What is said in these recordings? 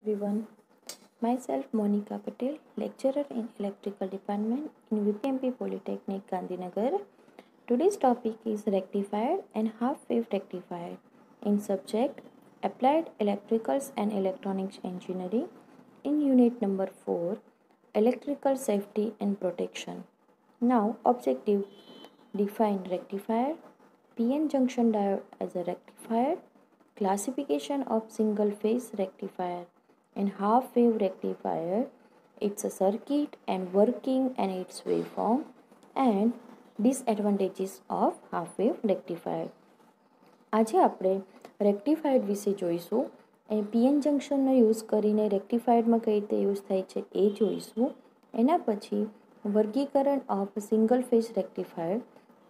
Everyone, myself Monica Patel, lecturer in Electrical Department in VPMP Polytechnic, Gandhinagar. Today's topic is rectifier and half-wave rectifier in subject Applied Electricals and Electronics Engineering in unit number 4, Electrical Safety and Protection. Now, objective: define rectifier, PN junction diode as a rectifier, classification of single phase rectifier and half wave rectifier, its a circuit and working and its waveform, and disadvantages of half wave rectifier. આજે આપણે રેક્ટિફાયડ વિશે જોઈશું એ PN જંક્શનનો use કરીને રેક્ટિફાયડમાં કઈ રીતે use થાય છે એ જોઈશું. એના પછી વર્ગીકરણ of single phase rectifier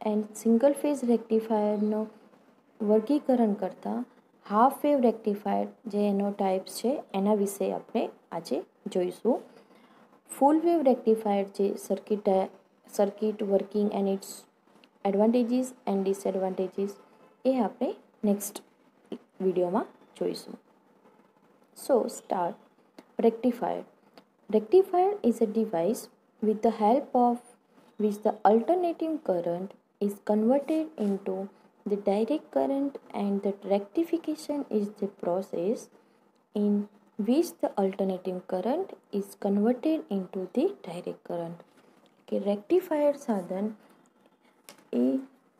and single phase રેક્ટિફાયરનો વર્ગીકરણ કરતાં હાફ વેવ રેક્ટિફાયર જે એનો ટાઈપ્સ છે એના વિશે આપણે આજે જોઈશું. ફૂલ વેવ રેક્ટિફાયર જે circuit working and its advantages and disadvantages એ આપણે નેક્સ્ટ વિડીયોમાં જોઈશું. So start. Rectifier. Rectifier is a device with the help of which the alternating current is converted into the direct current, and the rectification is the process in which the alternating current is converted into the direct current. કે rectifier સાધન એ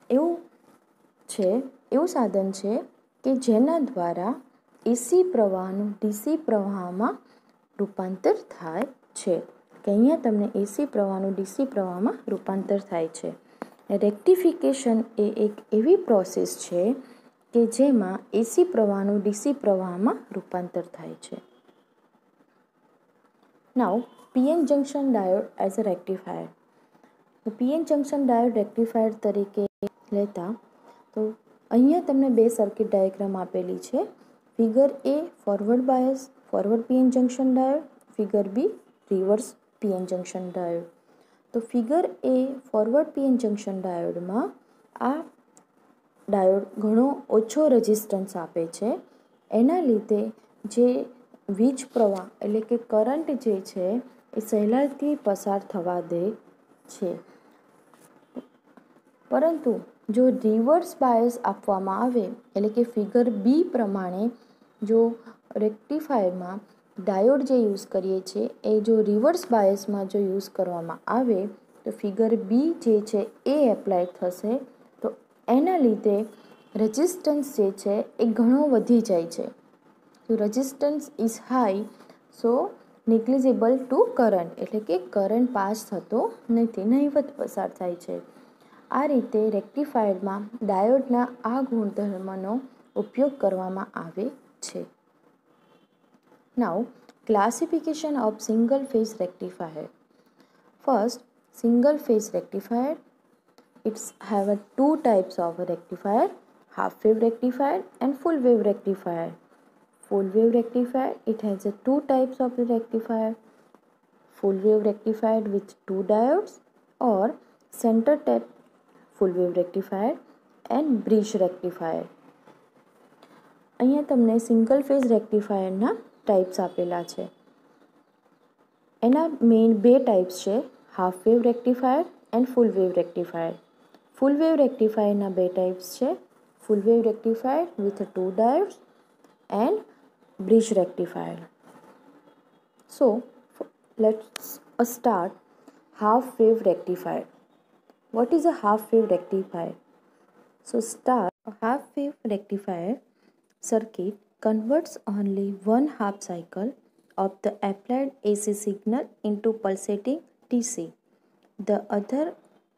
એવું સાધન છે કે જેના દ્વારા એસી પ્રવાહનું DC પ્રવાહમાં રૂપાંતર થાય છે. કે અહીંયા તમને એસી પ્રવાહનું ડીસી પ્રવાહમાં રૂપાંતર થાય છે. રેક્ટિફિકેશન એ એક એવી પ્રોસેસ છે કે જેમાં એસી પ્રવાહનું ડીસી પ્રવાહમાં રૂપાંતર થાય છે. Now PN junction diode as a rectifier. PN junction diode rectifier તરીકે લેતા તો અહીંયા તમને બે સર્કિટ ડાયાગ્રામ આપેલી છે. Figure A forward bias forward PN junction diode, figure B reverse PN junction diode. તો figure A forward PN junction ડાયોડમાં આ ડાયોડ ઘણો ઓછો રેઝિસ્ટન્સ આપે છે. એના લીધે જે વીજ પ્રવાહ એટલે કે કરંટ જે છે એ સહેલાઈથી પસાર થવા દે છે. પરંતુ જો રિવર્સ બાયસ આપવામાં આવે એટલે કે ફિગર બી પ્રમાણે જો રેક્ટિફાયરમાં ડાયોડ જે યુઝ કરીએ છીએ એ જો રિવર્સ બાયસમાં જો યુઝ કરવામાં આવે તો ફિગર બી જે છે એ એપ્લાય થશે. તો એના લીધે રેઝિસ્ટન્સ જે છે એ ઘણો વધી જાય છે. તો resistance is high so negligible to current એટલે કે કરંટ પાસ થતો નથી, નહિવત પસાર થાય છે. આ રીતે રેક્ટિફાયરમાં ડાયોડના આ ગુણધર્મનો ઉપયોગ કરવામાં આવે છે. નાઉ classification of single phase rectifier. First, single phase rectifier. It's have two types of rectifier: half wave rectifier and full wave rectifier. Full wave rectifier, it has two types of the rectifier: full wave rectifier with two diodes, or center tap full wave rectifier and bridge rectifier. અહીંયા તમને single phase રેક્ટિફાયરના types આપેલા છે. એના main બે types છે: half wave rectifier and full wave rectifier. Full wave રેક્ટિફાયરના બે types છે: full wave rectifier with two diodes and bridge rectifier. So let's start. Half wave rectifier. What is a half wave rectifier? So start. A half wave rectifier circuit converts only one half cycle of the applied AC signal into pulsating DC. The other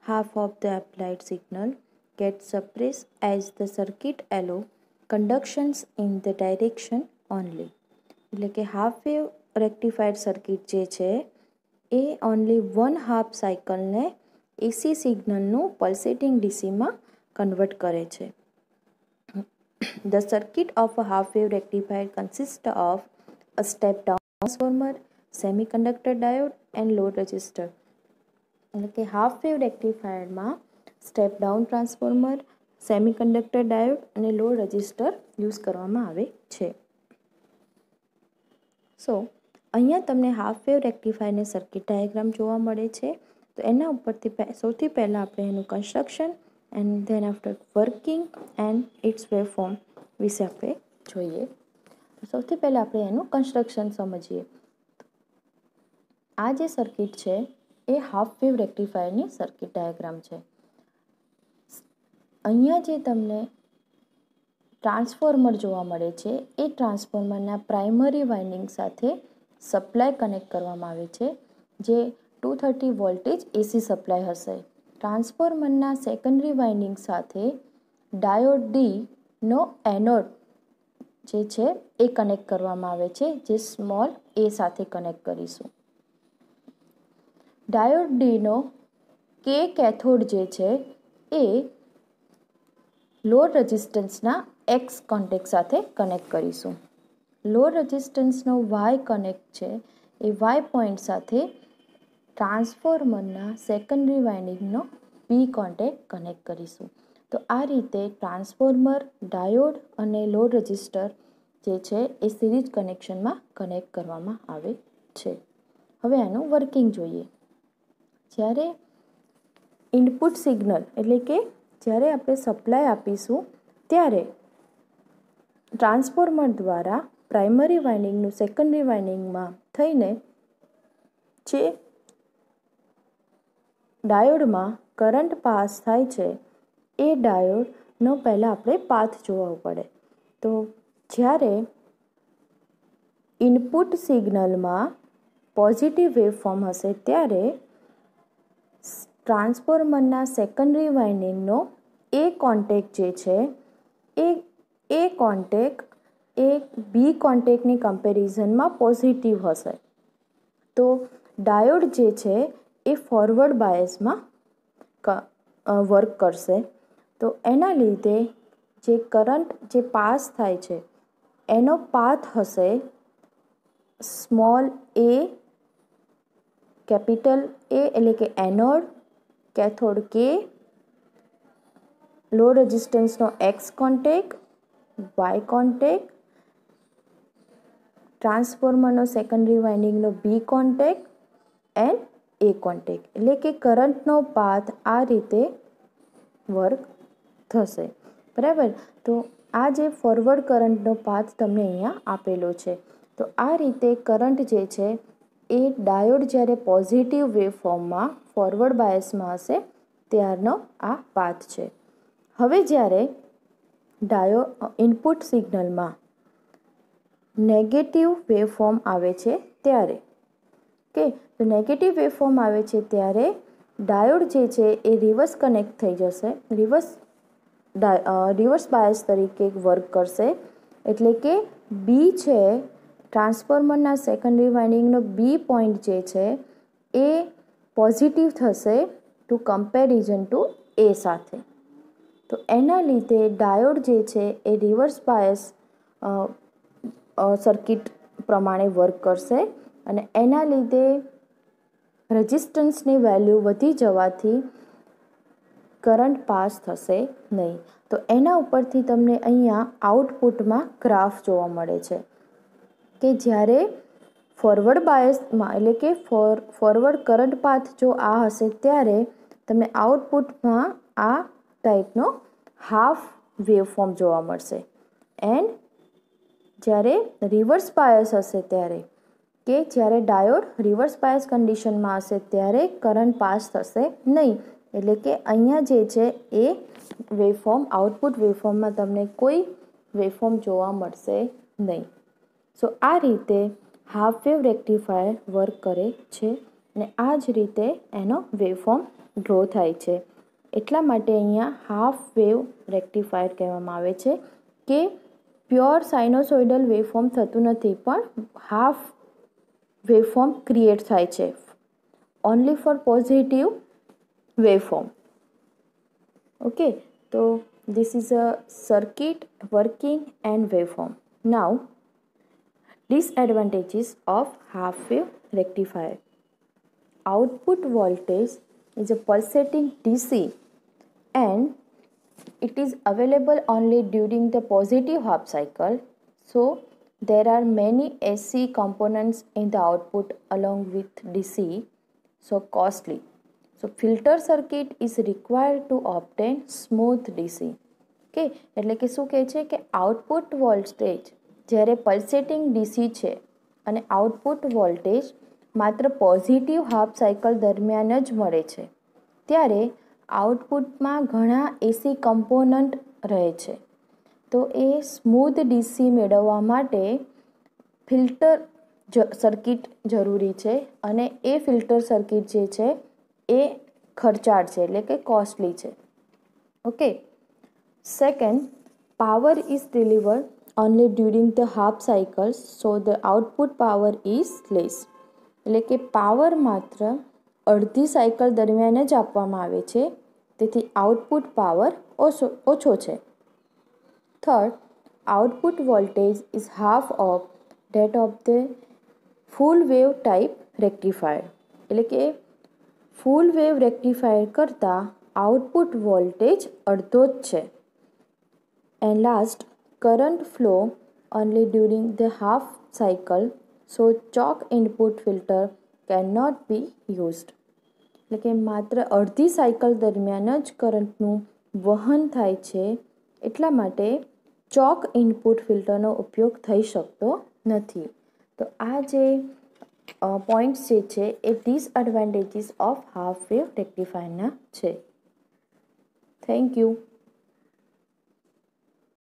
half of the applied signal gets suppressed as the circuit allow conductions in the direction only. એટલે કે half wave rectifier circuit જે છે એ only one half સાયકલને એસી સિગ્નલનું pulsating ડીસીમાં convert કરે છે. The circuit of a half wave rectifier consists of a step down transformer, semiconductor diode and load resistor. એટલે કે half wave રેક્ટિફાયરમાં step down transformer, semiconductor diode અને load resistor use કરવામાં આવે છે. So અહીંયા તમને હાફ વેવ રેક્ટિફાયરની સર્કિટ ડાયાગ્રામ જોવા મળે છે. તો એના ઉપરથી સૌથી પહેલાં આપણે એનું construction and then after working and it's wave form વિશે આપણે જોઈએ. સૌથી પહેલાં આપણે એનું કન્સ્ટ્રક્શન સમજીએ. આ જે સર્કિટ છે એ હાફ વેવ રેક્ટિફાયરની સર્કિટ ડાયાગ્રામ છે. અહીંયા જે તમને ટ્રાન્સફોર્મર જોવા મળે છે એ ટ્રાન્સફોર્મરના પ્રાઇમરી વાઇન્ડિંગ સાથે સપ્લાય કનેક્ટ કરવામાં આવે છે, જે 230 વોલ્ટેજ એસી સપ્લાય હશે. ટ્રાન્સફોર્મરના સેકન્ડરી વાઇન્ડિંગ સાથે ડાયોડ ડીનો એનોડ જે છે એ કનેક્ટ કરવામાં આવે છે, જે સ્મોલ એ સાથે કનેક્ટ કરીશું. ડાયોડ ડીનો કે કેથોડ જે છે એ લોડ રેઝિસ્ટન્સના એક્સ કોન્ટેક્ટ સાથે કનેક્ટ કરીશું. લોડ રેઝિસ્ટન્સનો વાય કનેક્ટ છે એ વાય પોઈન્ટ સાથે ટ્રાન્સફોર્મરના સેકન્ડરી વાઇન્ડિંગનો પી કોન્ટેક્ટ કનેક્ટ કરીશું. તો આ રીતે ટ્રાન્સફોર્મર, ડાયોડ અને લોડ રેઝિસ્ટર જે છે એ સિરીઝ કનેક્શનમાં કનેક્ટ કરવામાં આવે છે. હવે આનું વર્કિંગ જોઈએ. જ્યારે ઇનપુટ સિગ્નલ એટલે કે જ્યારે આપણે સપ્લાય આપીશું ત્યારે ટ્રાન્સફોર્મર દ્વારા પ્રાઇમરી વાઇન્ડિંગનું સેકન્ડરી વાઇન્ડિંગમાં થઈને જે ડાયોડમાં કરંટ પાસ થાય છે એ ડાયોડનો પહેલાં આપણે પાથ જોવો પડે. તો જ્યારે ઇનપુટ સિગ્નલમાં પોઝિટિવ વેવફોર્મ હશે ત્યારે ટ્રાન્સફોર્મરના સેકન્ડરી વાઇન્ડિંગનો એ કોન્ટેક્ટ જે છે એ કોન્ટેક્ટ એ બી કોન્ટેક્ટની કમ્પેરિઝનમાં પોઝિટિવ હશે. તો ડાયોડ જે છે એ ફોરવર્ડ બાયસમાં વર્ક કરશે. તો એના લીધે જે કરંટ જે પાસ થાય છે એનો પાથ હશે સ્મોલ એ, કેપિટલ એ એટલે કે એનોડ, કેથોડ કે, લોડ રેઝિસ્ટન્સનો એક્સ કોન્ટેક્ટ, વાય કોન્ટેક્ટ, ટ્રાન્સફોર્મરનો સેકન્ડરી વાઇન્ડિંગનો B contact and A contact. એટલે કે કરંટનો પાથ આ રીતે વર્ક થશે. બરાબર. તો આ જે ફોરવર્ડ કરંટનો પાથ તમને અહીંયા આપેલો છે. તો આ રીતે કરંટ જે છે એ ડાયોડ જ્યારે પોઝિટિવ વેવફોર્મમાં ફોરવર્ડ બાયસમાં હશે ત્યારનો આ પાથ છે. હવે જ્યારે ઇનપુટ સિગ્નલમાં નેગેટિવ વેવફોર્મ આવે છે ત્યારે તો નેગેટિવ વેવફોર્મ આવે છે ત્યારે ડાયોડ જે છે એ રિવર્સ કનેક્ટ થઈ જશે, રિવર્સ બાયસ તરીકે વર્ક કરશે. એટલે કે બી છે ટ્રાન્સફોર્મરના સેકન્ડરી વાઇન્ડિંગનો બી પોઈન્ટ જે છે એ પોઝિટિવ થશે ટુ કમ્પેરિઝન ટુ એ સાથે. તો એના લીધે ડાયોડ જે છે એ રિવર્સ બાયસ સર્કિટ પ્રમાણે વર્ક કરશે અને એના લીધે રેઝિસ્ટન્સની વેલ્યુ વધી જવાથી કરંટ પાસ થશે નહીં. તો એના ઉપરથી તમને અહીંયા આઉટપુટમાં ગ્રાફ જોવા મળે છે કે જ્યારે ફોરવર્ડ બાયસમાં એટલે કે ફોરવર્ડ કરંટ પાથ જો આ હશે ત્યારે તમને આઉટપુટમાં આ ટાઈપનો હાફ વેવફોર્મ જોવા મળશે. એન્ડ જ્યારે રિવર્સ બાયસ હશે ત્યારે કે જ્યારે ડાયોડ રિવર્સ બાયસ કન્ડિશનમાં હશે ત્યારે કરંટ પાસ થશે નહીં. એટલે કે અહીંયા જે છે એ વેવફોર્મ આઉટપુટ વેવફોર્મમાં તમને કોઈ વેવફોર્મ જોવા મળશે નહીં. સો આ રીતે હાફ વેવ રેક્ટિફાયર વર્ક કરે છે અને આ જ રીતે એનો વેવફોર્મ ડ્રો થાય છે. એટલા માટે અહીંયા હાફ વેવ રેક્ટિફાયર કહેવામાં આવે છે કે પ્યોર સાઇનોસોઇડલ વેવફોર્મ થતું નથી પણ હાફ વેવફોર્મ ક્રિએટ થાય છે only for positive waveform. Okay, so this is a circuit working and waveform. Now, disadvantages of half wave rectifier. Output voltage is a pulsating DC and it is available only during the positive half cycle. So, there are many AC components in the output along with DC, so costly. So filter circuit is required to obtain smooth DC. Okay, એટલે કે શું કહે છે કે output voltage જ્યારે pulsating DC છે અને output voltage માત્ર પોઝિટિવ હાફ સાયકલ દરમિયાન જ મળે છે, ત્યારે આઉટપુટમાં ઘણા AC કમ્પોનન્ટ રહે છે. તો એ સ્મૂધ DC મેળવવા માટે ફિલ્ટર સર્કિટ જરૂરી છે, અને એ ફિલ્ટર સર્કિટ જે છે એ ખર્ચાળ છે, એટલે કે કોસ્ટલી છે. Okay. Second, power is delivered only during the half cycles, so the output power is less. એટલે કે પાવર માત્ર અડધી સાયકલ દરમિયાન જ આપવામાં આવે છે, તેથી આઉટપુટ પાવર ઓછો છે. Third, output voltage is half of that of the full wave type rectifier. એટલે કે ફૂલ વેવ રેક્ટિફાયર કરતાં આઉટપુટ વોલ્ટેજ અડધો જ છે. And last, current flow only during the half cycle, so choke input filter can not be used. એટલે કે માત્ર અડધી સાયકલ દરમિયાન જ કરંટનું વહન થાય છે, એટલા માટે ચોક ઇનપુટ ફિલ્ટરનો ઉપયોગ થઈ શકતો નથી. તો આ જે પોઈન્ટ્સ જે છે એ ડિસએડવાન્ટેજીસ ઓફ હાફ વેવ રેક્ટિફાયરના છે. Thank you.